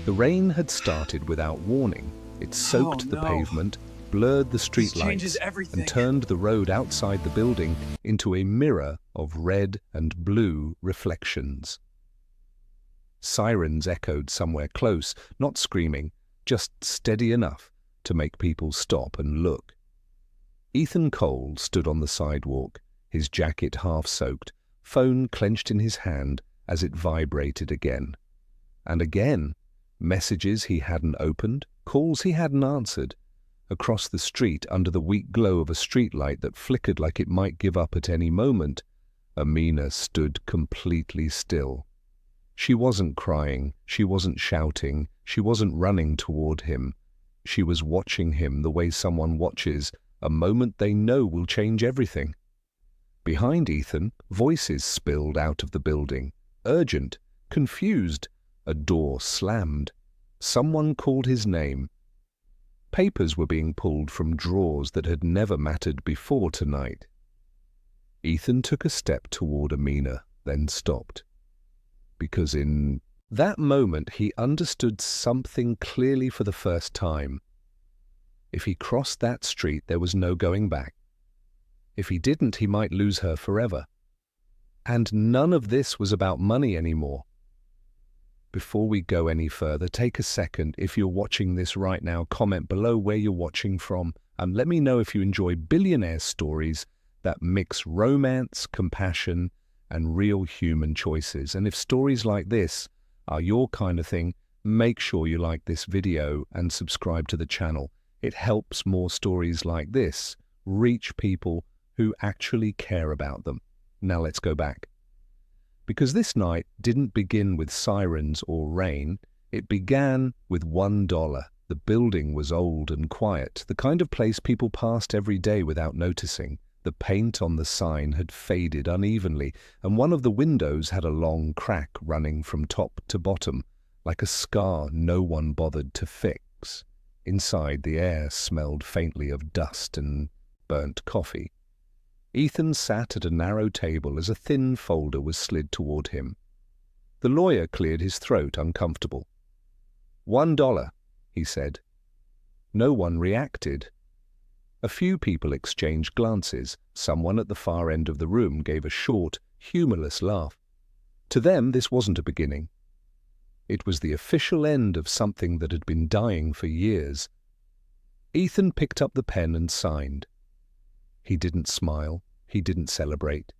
The rain had started without warning. It soaked the no. pavement, blurred the This streetlights, changes everything. and turned the road outside the building into a mirror of red and blue reflections. Sirens echoed somewhere close, not screaming, just steady enough to make people stop and look. Ethan Cole stood on the sidewalk, his jacket half-soaked, phone clenched in his hand as it vibrated again. And again, messages he hadn't opened, calls he hadn't answered. Across the street, under the weak glow of a streetlight that flickered like it might give up at any moment, Amina stood completely still. She wasn't crying, she wasn't shouting, she wasn't running toward him. She was watching him the way someone watches a moment they know will change everything. Behind Ethan, voices spilled out of the building, urgent, confused. A door slammed. Someone called his name. Papers were being pulled from drawers that had never mattered before tonight. Ethan took a step toward Amina, then stopped. Because in that moment he understood something clearly for the first time. If he crossed that street, there was no going back. If he didn't, he might lose her forever. And none of this was about money anymore. Before we go any further, take a second. If you're watching this right now, comment below where you're watching from, and let me know if you enjoy billionaire stories that mix romance, compassion, and real human choices. And if stories like this are your kind of thing, make sure you like this video and subscribe to the channel. It helps more stories like this reach people who actually care about them. Now let's go back. Because this night didn't begin with sirens or rain, it began with $1. The building was old and quiet, the kind of place people passed every day without noticing. The paint on the sign had faded unevenly, and one of the windows had a long crack running from top to bottom, like a scar no one bothered to fix. Inside, the air smelled faintly of dust and burnt coffee. Ethan sat at a narrow table as a thin folder was slid toward him. The lawyer cleared his throat, uncomfortable. $1, he said. No one reacted. A few people exchanged glances. Someone at the far end of the room gave a short, humorless laugh. To them, this wasn't a beginning. It was the official end of something that had been dying for years. Ethan picked up the pen and signed. He didn't smile. He didn't celebrate.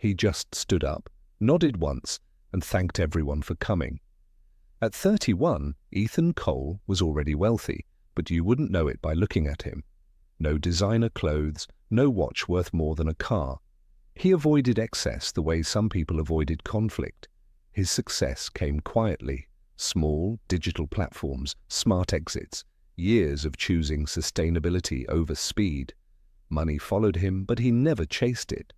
He just stood up, nodded once, and thanked everyone for coming. At 31, Ethan Cole was already wealthy, but you wouldn't know it by looking at him. No designer clothes, no watch worth more than a car. He avoided excess the way some people avoided conflict. His success came quietly. Small, digital platforms, smart exits, years of choosing sustainability over speed. Money followed him, but he never chased it.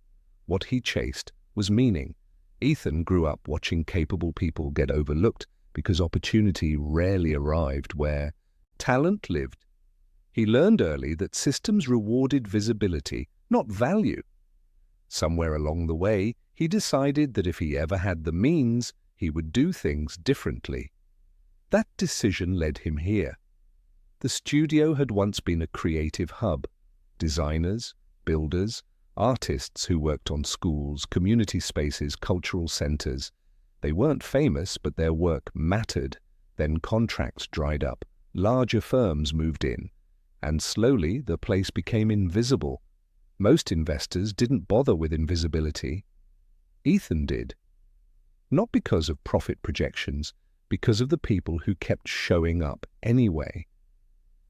What he chased was meaning. Ethan grew up watching capable people get overlooked because opportunity rarely arrived where talent lived. He learned early that systems rewarded visibility, not value. Somewhere along the way, he decided that if he ever had the means, he would do things differently. That decision led him here. The studio had once been a creative hub. Designers, builders, artists who worked on schools, community spaces, cultural centers. They weren't famous, but their work mattered. Then contracts dried up, larger firms moved in, and slowly the place became invisible. Most investors didn't bother with invisibility. Ethan did. Not because of profit projections, because of the people who kept showing up anyway.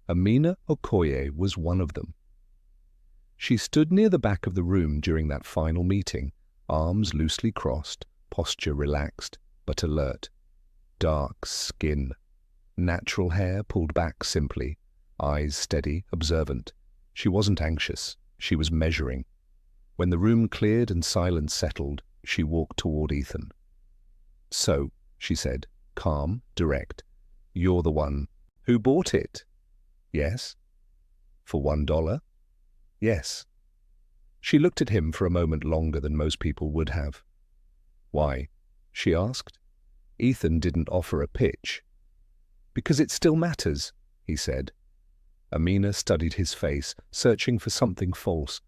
Amina Okoye was one of them. She stood near the back of the room during that final meeting, arms loosely crossed, posture relaxed, but alert. Dark skin. Natural hair pulled back simply, eyes steady, observant. She wasn't anxious. She was measuring. When the room cleared and silence settled, she walked toward Ethan. "So," she said, calm, direct, "you're the one who bought it?" "Yes." "For $1? "Yes." She looked at him for a moment longer than most people would have. "Why?" she asked. Ethan didn't offer a pitch. Because it still matters, he said. Amina studied his face, searching for something false.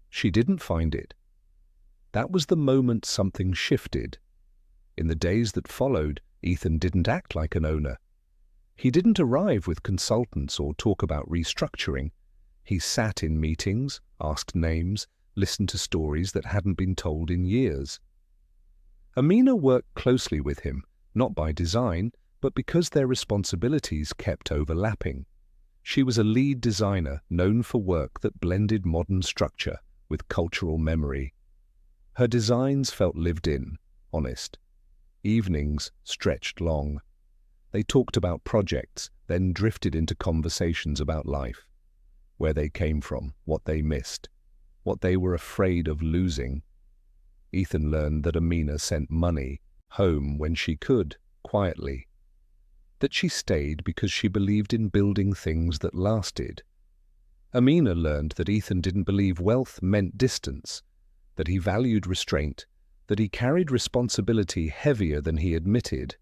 She didn't find it. That was the moment something shifted. In the days that followed, Ethan didn't act like an owner. He didn't arrive with consultants or talk about restructuring. He sat in meetings, asked names, listened to stories that hadn't been told in years. Amina worked closely with him, not by design, but because their responsibilities kept overlapping. She was a lead designer known for work that blended modern structure with cultural memory. Her designs felt lived in, honest. Evenings stretched long. They talked about projects, then drifted into conversations about life. Where they came from, what they missed, what they were afraid of losing. Ethan learned that Amina sent money home when she could, quietly. That she stayed because she believed in building things that lasted. Amina learned that Ethan didn't believe wealth meant distance, that he valued restraint, that he carried responsibility heavier than he admitted.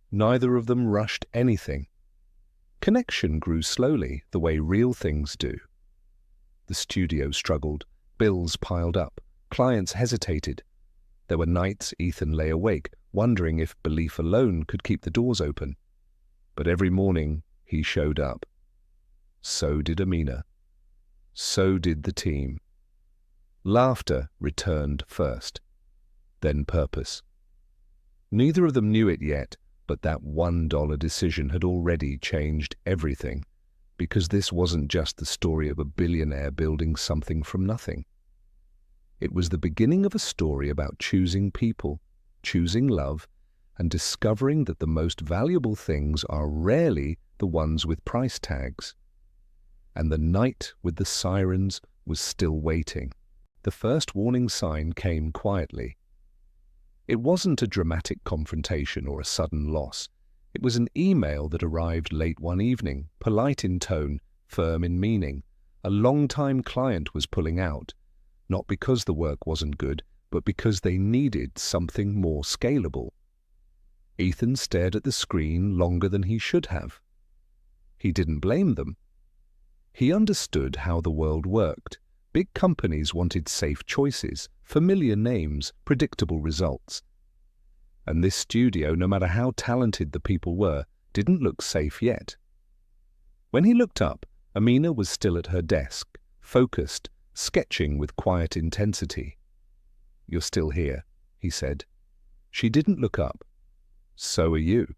Neither of them rushed anything. Connection grew slowly, the way real things do. The studio struggled, bills piled up, clients hesitated. There were nights Ethan lay awake, wondering if belief alone could keep the doors open. But every morning he showed up. So did Amina. So did the team. Laughter returned first, then purpose. Neither of them knew it yet, but that $1 decision had already changed everything, because this wasn't just the story of a billionaire building something from nothing. It was the beginning of a story about choosing people, choosing love, and discovering that the most valuable things are rarely the ones with price tags. And the night with the sirens was still waiting. The first warning sign came quietly. It wasn't a dramatic confrontation or a sudden loss. It was an email that arrived late one evening, polite in tone, firm in meaning. A long-time client was pulling out, not because the work wasn't good, but because they needed something more scalable. Ethan stared at the screen longer than he should have. He didn't blame them. He understood how the world worked. Big companies wanted safe choices, familiar names, predictable results. And this studio, no matter how talented the people were, didn't look safe yet. When he looked up, Amina was still at her desk, focused, sketching with quiet intensity. "You're still here," he said. She didn't look up. "So are you."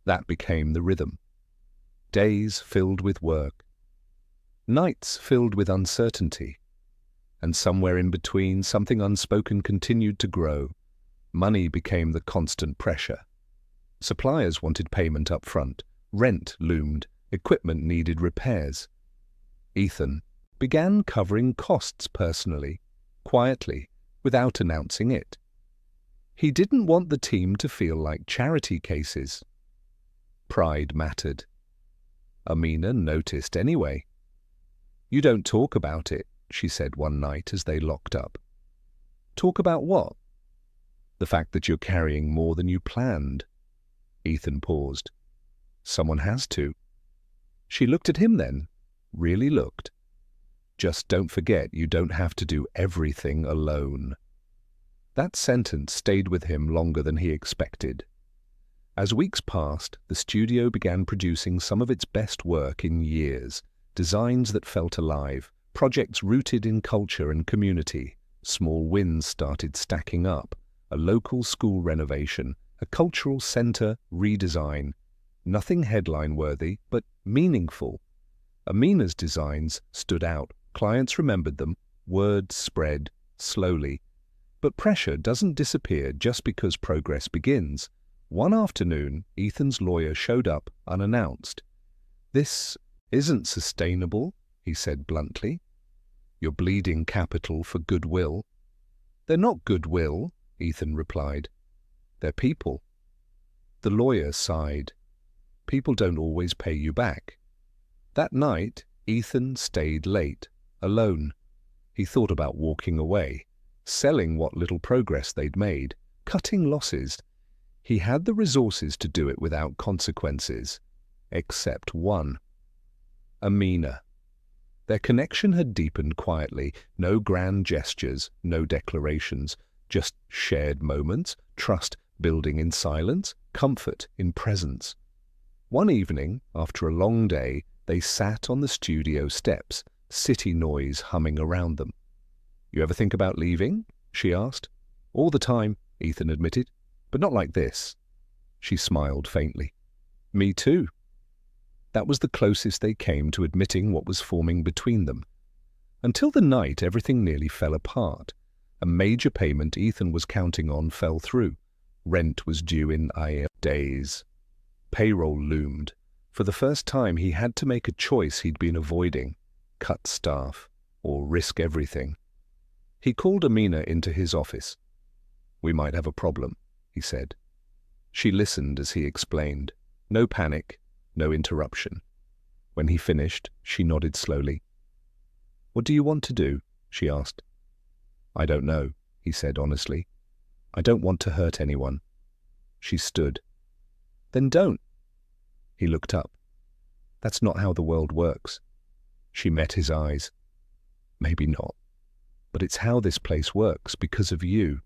That became the rhythm. Days filled with work. Nights filled with uncertainty. And somewhere in between, something unspoken continued to grow. Money became the constant pressure. Suppliers wanted payment up front. Rent loomed. Equipment needed repairs. Ethan began covering costs personally, quietly, without announcing it. He didn't want the team to feel like charity cases. Pride mattered. Amina noticed anyway. "You don't talk about it," she said one night as they locked up. "Talk about what?" "The fact that you're carrying more than you planned." Ethan paused. "Someone has to." She looked at him then, really looked. "Just don't forget you don't have to do everything alone." That sentence stayed with him longer than he expected. As weeks passed, the studio began producing some of its best work in years. Designs that felt alive, projects rooted in culture and community. Small wins started stacking up. A local school renovation, a cultural center redesign. Nothing headline-worthy, but meaningful. Amina's designs stood out. Clients remembered them. Word spread, slowly. But pressure doesn't disappear just because progress begins. One afternoon, Ethan's lawyer showed up unannounced. "This isn't sustainable," he said bluntly. "You're bleeding capital for goodwill." "They're not goodwill," Ethan replied. "They're people." The lawyer sighed. "People don't always pay you back." That night, Ethan stayed late, alone. He thought about walking away, selling what little progress they'd made, cutting losses. He had the resources to do it without consequences, except one. Amina. Their connection had deepened quietly, no grand gestures, no declarations, just shared moments, trust building in silence, comfort in presence. One evening, after a long day, they sat on the studio steps, city noise humming around them. "You ever think about leaving?" she asked. "All the time," Ethan admitted, "but not like this." She smiled faintly. "Me too." That was the closest they came to admitting what was forming between them. Until the night everything nearly fell apart. A major payment Ethan was counting on fell through. Rent was due in days. Payroll loomed. For the first time he had to make a choice he'd been avoiding: cut staff or risk everything. He called Amina into his office. "We might have a problem," he said. She listened as he explained. No panic, no interruption. When he finished, she nodded slowly. "What do you want to do?" she asked. "I don't know," he said honestly. "I don't want to hurt anyone." She stood. "Then don't." He looked up. "That's not how the world works." She met his eyes. "Maybe not. But it's how this place works because of you."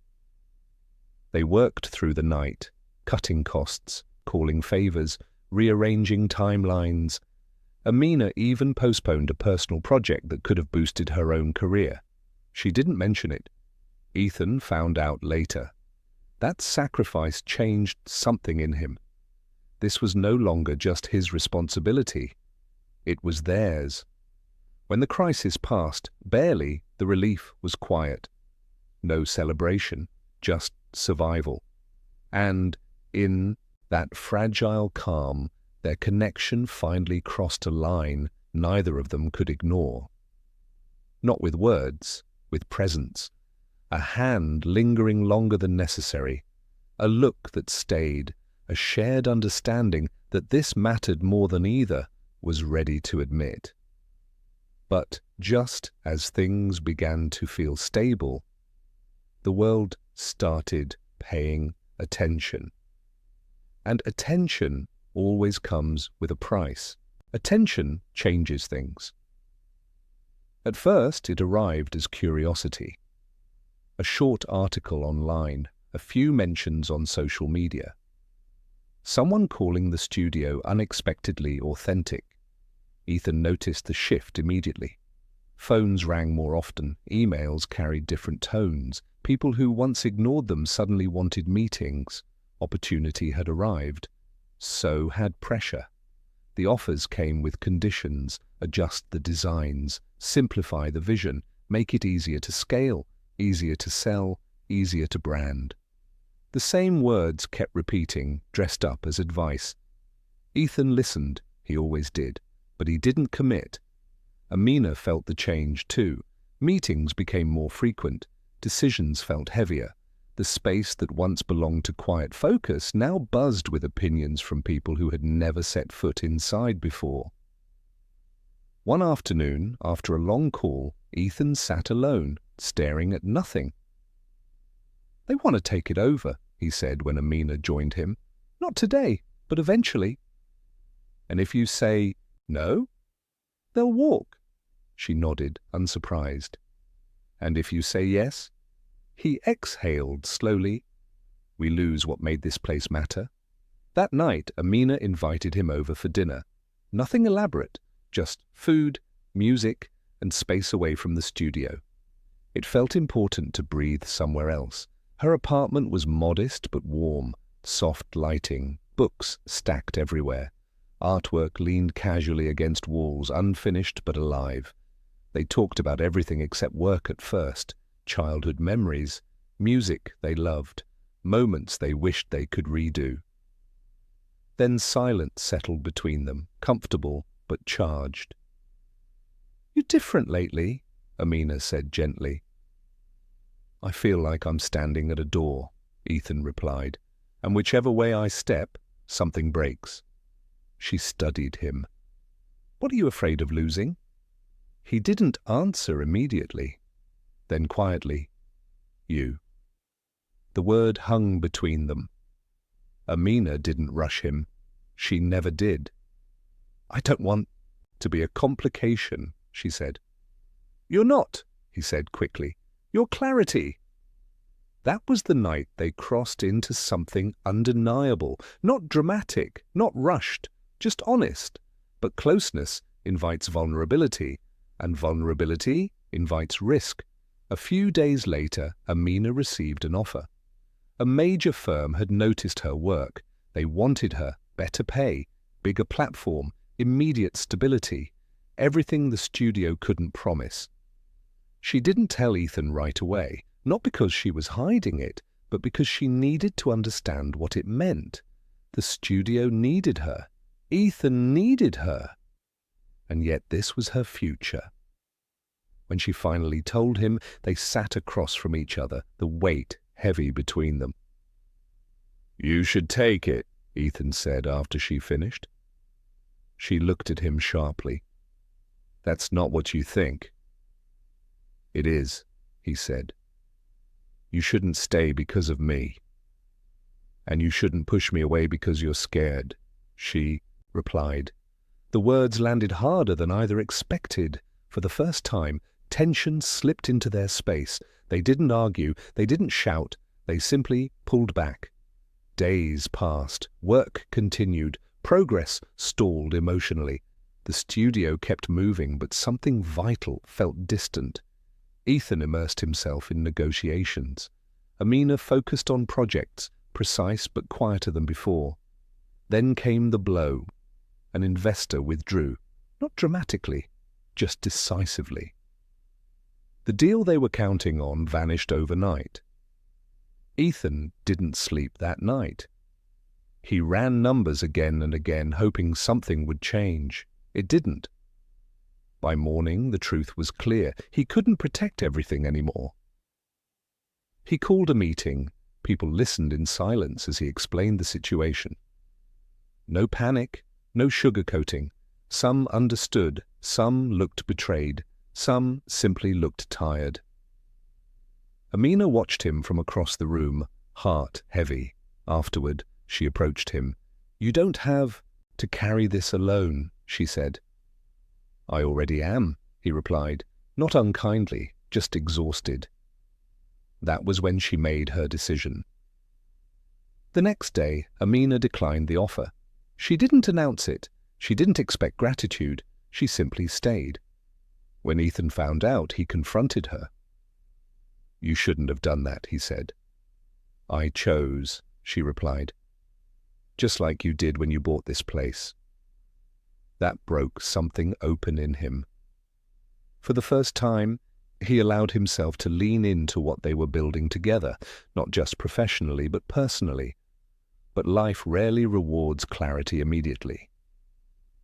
They worked through the night, cutting costs, calling favors, rearranging timelines. Amina even postponed a personal project that could have boosted her own career. She didn't mention it. Ethan found out later. That sacrifice changed something in him. This was no longer just his responsibility. It was theirs. When the crisis passed, barely, the relief was quiet. No celebration, just survival. And in that fragile calm, their connection finally crossed a line neither of them could ignore. Not with words, with presence. A hand lingering longer than necessary. A look that stayed. A shared understanding that this mattered more than either was ready to admit. But just as things began to feel stable, the world started paying attention. And attention always comes with a price. Attention changes things. At first, it arrived as curiosity. A short article online, a few mentions on social media. Someone calling the studio unexpectedly authentic. Ethan noticed the shift immediately. Phones rang more often, emails carried different tones. People who once ignored them suddenly wanted meetings. Opportunity had arrived. So had pressure. The offers came with conditions: adjust the designs, simplify the vision, make it easier to scale, easier to sell, easier to brand. The same words kept repeating, dressed up as advice. Ethan listened, he always did, but he didn't commit. Amina felt the change too. Meetings became more frequent, decisions felt heavier. The space that once belonged to quiet focus now buzzed with opinions from people who had never set foot inside before. One afternoon, after a long call, Ethan sat alone, staring at nothing. "They want to take it over," he said when Amina joined him. "Not today, but eventually." "And if you say no?" "They'll walk." She nodded, unsurprised. "And if you say yes?" He exhaled slowly. "We lose what made this place matter." That night, Amina invited him over for dinner. Nothing elaborate, just food, music, and space away from the studio. It felt important to breathe somewhere else. Her apartment was modest but warm, soft lighting, books stacked everywhere. Artwork leaned casually against walls, unfinished but alive. They talked about everything except work at first. Childhood memories, music they loved, moments they wished they could redo. Then silence settled between them, comfortable but charged. "You're different lately," Amina said gently. "I feel like I'm standing at a door," Ethan replied, "and whichever way I step, something breaks." She studied him. "What are you afraid of losing?" He didn't answer immediately. Then quietly, "You." The word hung between them. Amina didn't rush him. She never did. "I don't want to be a complication," she said. "You're not," he said quickly. "You're clarity." That was the night they crossed into something undeniable, not dramatic, not rushed, just honest. But closeness invites vulnerability, and vulnerability invites risk. A few days later, Amina received an offer. A major firm had noticed her work. They wanted her, better pay, bigger platform, immediate stability, everything the studio couldn't promise. She didn't tell Ethan right away, not because she was hiding it, but because she needed to understand what it meant. The studio needed her. Ethan needed her. And yet this was her future. When she finally told him, they sat across from each other, the weight heavy between them. "You should take it," Ethan said after she finished. She looked at him sharply. "That's not what you think." "It is," he said. "You shouldn't stay because of me. And you shouldn't push me away because you're scared," she replied. The words landed harder than either expected. For the first time, tension slipped into their space. They didn't argue, they didn't shout, they simply pulled back. Days passed, work continued, progress stalled emotionally. The studio kept moving, but something vital felt distant. Ethan immersed himself in negotiations. Amina focused on projects, precise but quieter than before. Then came the blow. An investor withdrew, not dramatically, just decisively. The deal they were counting on vanished overnight. Ethan didn't sleep that night. He ran numbers again and again, hoping something would change. It didn't. By morning, the truth was clear. He couldn't protect everything anymore. He called a meeting. People listened in silence as he explained the situation. No panic, no sugarcoating. Some understood, some looked betrayed, some simply looked tired. Amina watched him from across the room, heart heavy. Afterward, she approached him. "You don't have to carry this alone," she said. "I already am," he replied, not unkindly, just exhausted. That was when she made her decision. The next day, Amina declined the offer. She didn't announce it. She didn't expect gratitude. She simply stayed. When Ethan found out, he confronted her. "You shouldn't have done that," he said. "I chose," she replied. "Just like you did when you bought this place." That broke something open in him. For the first time, he allowed himself to lean into what they were building together, not just professionally, but personally. But life rarely rewards clarity immediately.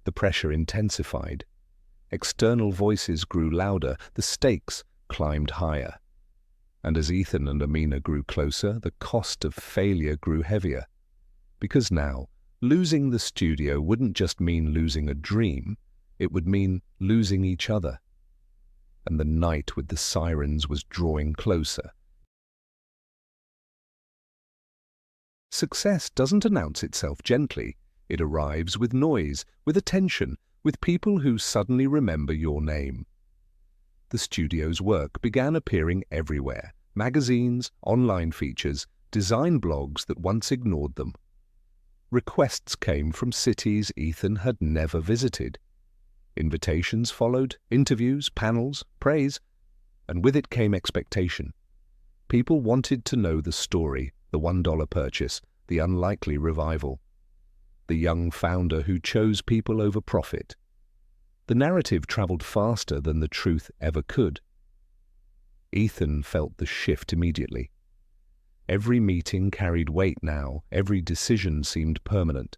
The pressure intensified. External voices grew louder, the stakes climbed higher. And as Ethan and Amina grew closer, the cost of failure grew heavier. Because now, losing the studio wouldn't just mean losing a dream, it would mean losing each other. And the night with the sirens was drawing closer. Success doesn't announce itself gently. It arrives with noise, with attention, with people who suddenly remember your name. The studio's work began appearing everywhere. Magazines, online features, design blogs that once ignored them. Requests came from cities Ethan had never visited. Invitations followed, interviews, panels, praise, and with it came expectation. People wanted to know the story, the $1 purchase, the unlikely revival. The young founder who chose people over profit. The narrative traveled faster than the truth ever could. Ethan felt the shift immediately. Every meeting carried weight now, every decision seemed permanent.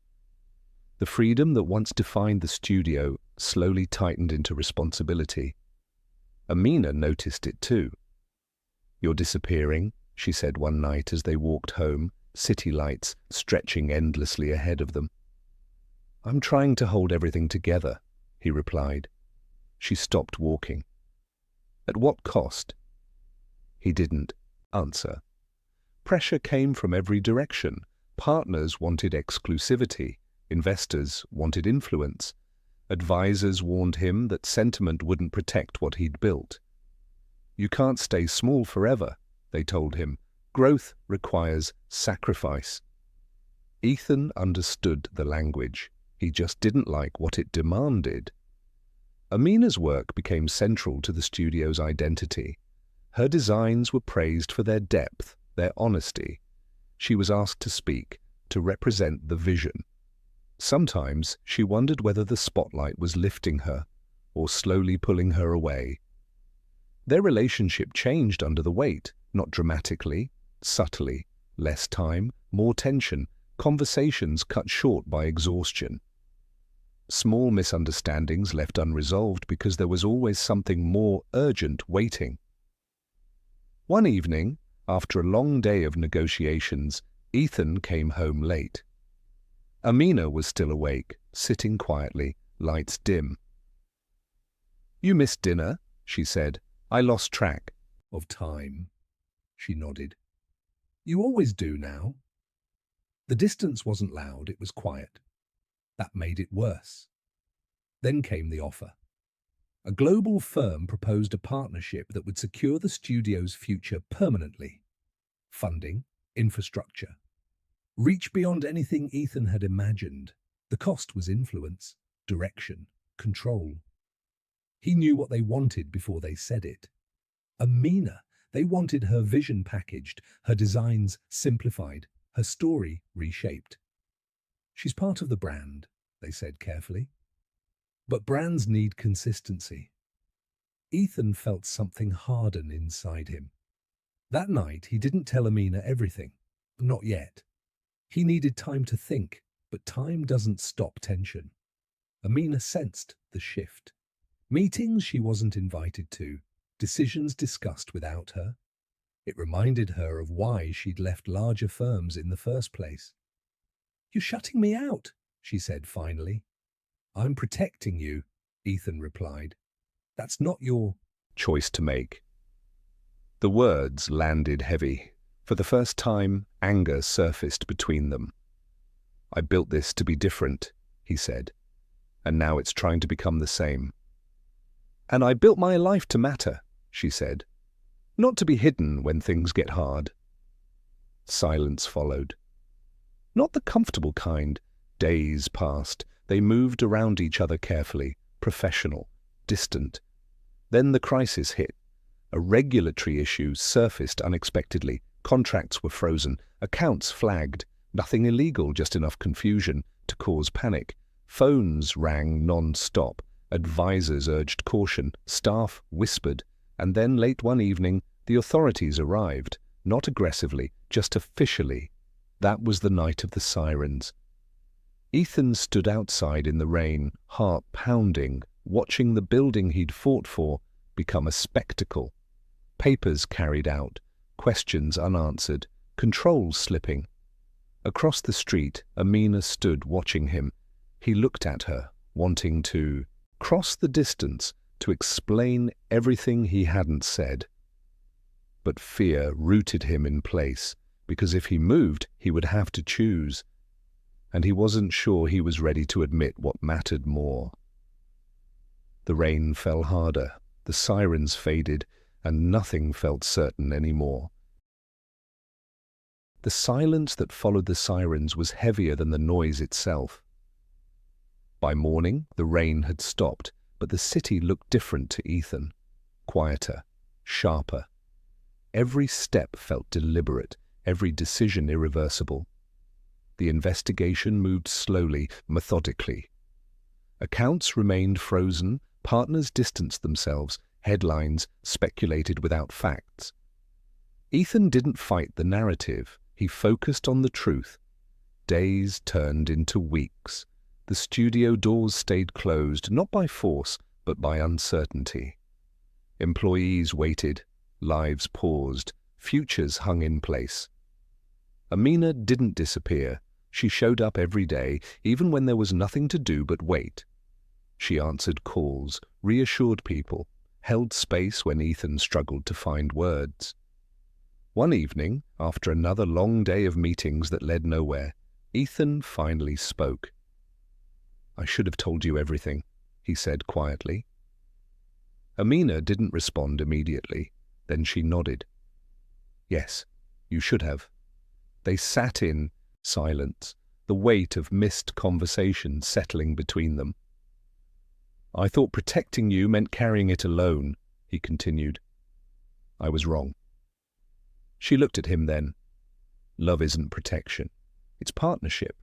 The freedom that once defined the studio slowly tightened into responsibility. Amina noticed it too. "You're disappearing," she said one night as they walked home, city lights stretching endlessly ahead of them. "I'm trying to hold everything together," he replied. She stopped walking. "At what cost?" He didn't answer. Pressure came from every direction. Partners wanted exclusivity, investors wanted influence. Advisors warned him that sentiment wouldn't protect what he'd built. "You can't stay small forever," they told him. "Growth requires sacrifice." Ethan understood the language. He just didn't like what it demanded. Amina's work became central to the studio's identity. Her designs were praised for their depth, their honesty. She was asked to speak, to represent the vision. Sometimes she wondered whether the spotlight was lifting her or slowly pulling her away. Their relationship changed under the weight, not dramatically, subtly. Less time, more tension, conversations cut short by exhaustion. Small misunderstandings left unresolved because there was always something more urgent waiting. One evening, after a long day of negotiations, Ethan came home late. Amina was still awake, sitting quietly, lights dim. "You missed dinner," she said. "I lost track of time." She nodded. "You always do now." The distance wasn't loud, it was quiet. That made it worse. Then came the offer. A global firm proposed a partnership that would secure the studio's future permanently. Funding, infrastructure. Reach beyond anything Ethan had imagined. The cost was influence, direction, control. He knew what they wanted before they said it. Amina, they wanted her vision packaged, her designs simplified, her story reshaped. "She's part of the brand," they said carefully. But brands need consistency. Ethan felt something harden inside him. That night, he didn't tell Amina everything. Not yet. He needed time to think, but time doesn't stop tension. Amina sensed the shift. Meetings she wasn't invited to, decisions discussed without her. It reminded her of why she'd left larger firms in the first place. "You're shutting me out," she said finally. "I'm protecting you," Ethan replied. "That's not your choice to make." The words landed heavy. For the first time, anger surfaced between them. "I built this to be different," he said, "and now it's trying to become the same." "And I built my life to matter," she said, "not to be hidden when things get hard." Silence followed. Not the comfortable kind. Days passed. They moved around each other carefully, professional, distant. Then the crisis hit. A regulatory issue surfaced unexpectedly. Contracts were frozen, accounts flagged, nothing illegal, just enough confusion to cause panic. Phones rang non-stop, advisors urged caution, staff whispered, and then late one evening the authorities arrived, not aggressively, just officially. That was the night of the sirens. Ethan stood outside in the rain, heart pounding, watching the building he'd fought for become a spectacle. Papers carried out, questions unanswered, controls slipping. Across the street, Amina stood watching him. He looked at her, wanting to cross the distance, to explain everything he hadn't said. But fear rooted him in place, because if he moved, he would have to choose. And he wasn't sure he was ready to admit what mattered more. The rain fell harder, the sirens faded, and nothing felt certain anymore. The silence that followed the sirens was heavier than the noise itself. By morning, the rain had stopped, but the city looked different to Ethan. Quieter, sharper. Every step felt deliberate, every decision irreversible. The investigation moved slowly, methodically. Accounts remained frozen, partners distanced themselves, headlines speculated without facts. Ethan didn't fight the narrative, he focused on the truth. Days turned into weeks. The studio doors stayed closed, not by force, but by uncertainty. Employees waited, lives paused, futures hung in place. Amina didn't disappear. She showed up every day, even when there was nothing to do but wait. She answered calls, reassured people, held space when Ethan struggled to find words. One evening, after another long day of meetings that led nowhere, Ethan finally spoke. "I should have told you everything," he said quietly. Amina didn't respond immediately. Then she nodded. "Yes, you should have." They sat in silence, the weight of missed conversation settling between them. "I thought protecting you meant carrying it alone," he continued. "I was wrong." She looked at him then. "Love isn't protection. It's partnership."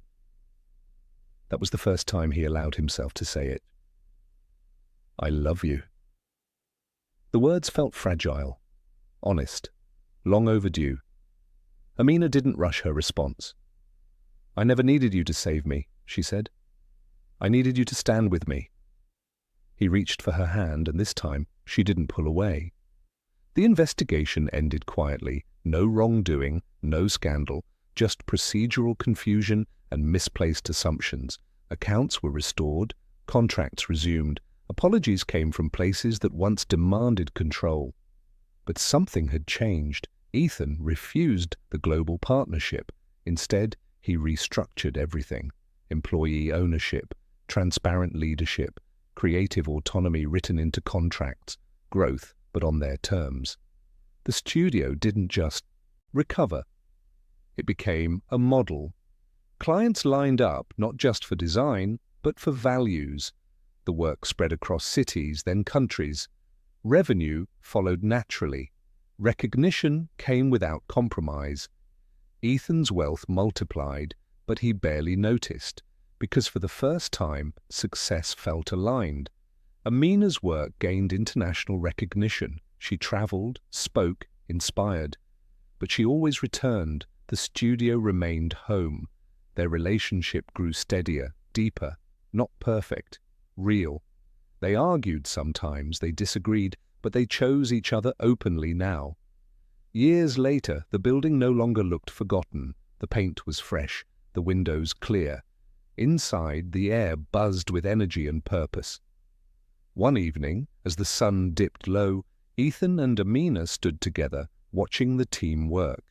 That was the first time he allowed himself to say it. "I love you." The words felt fragile, honest, long overdue. Amina didn't rush her response. "I never needed you to save me," she said. "I needed you to stand with me." He reached for her hand, and this time she didn't pull away. The investigation ended quietly. No wrongdoing, no scandal, just procedural confusion and misplaced assumptions. Accounts were restored, contracts resumed. Apologies came from places that once demanded control. But something had changed. Ethan refused the global partnership. Instead, he restructured everything. Employee ownership, transparent leadership, creative autonomy written into contracts, growth, but on their terms. The studio didn't just recover. It became a model. Clients lined up not just for design, but for values. The work spread across cities, then countries. Revenue followed naturally. Recognition came without compromise. Ethan's wealth multiplied, but he barely noticed, because for the first time, success felt aligned. Amina's work gained international recognition. She traveled, spoke, inspired. But she always returned. The studio remained home. Their relationship grew steadier, deeper, not perfect, real. They argued sometimes, they disagreed, but they chose each other openly now. Years later, the building no longer looked forgotten. The paint was fresh, the windows clear. Inside, the air buzzed with energy and purpose. One evening, as the sun dipped low, Ethan and Amina stood together, watching the team work.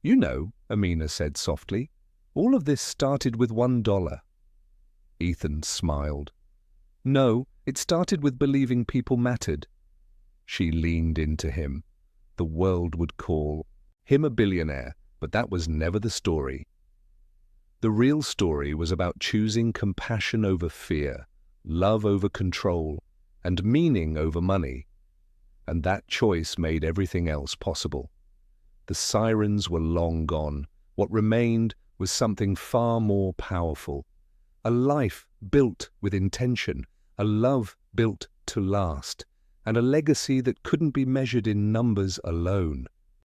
"You know," Amina said softly, "all of this started with $1. Ethan smiled. "No, it started with believing people mattered." She leaned into him. The world would call him a billionaire, but that was never the story. The real story was about choosing compassion over fear, love over control, and meaning over money. And that choice made everything else possible. The sirens were long gone. What remained was something far more powerful. A life built with intention, a love built to last, and a legacy that couldn't be measured in numbers alone.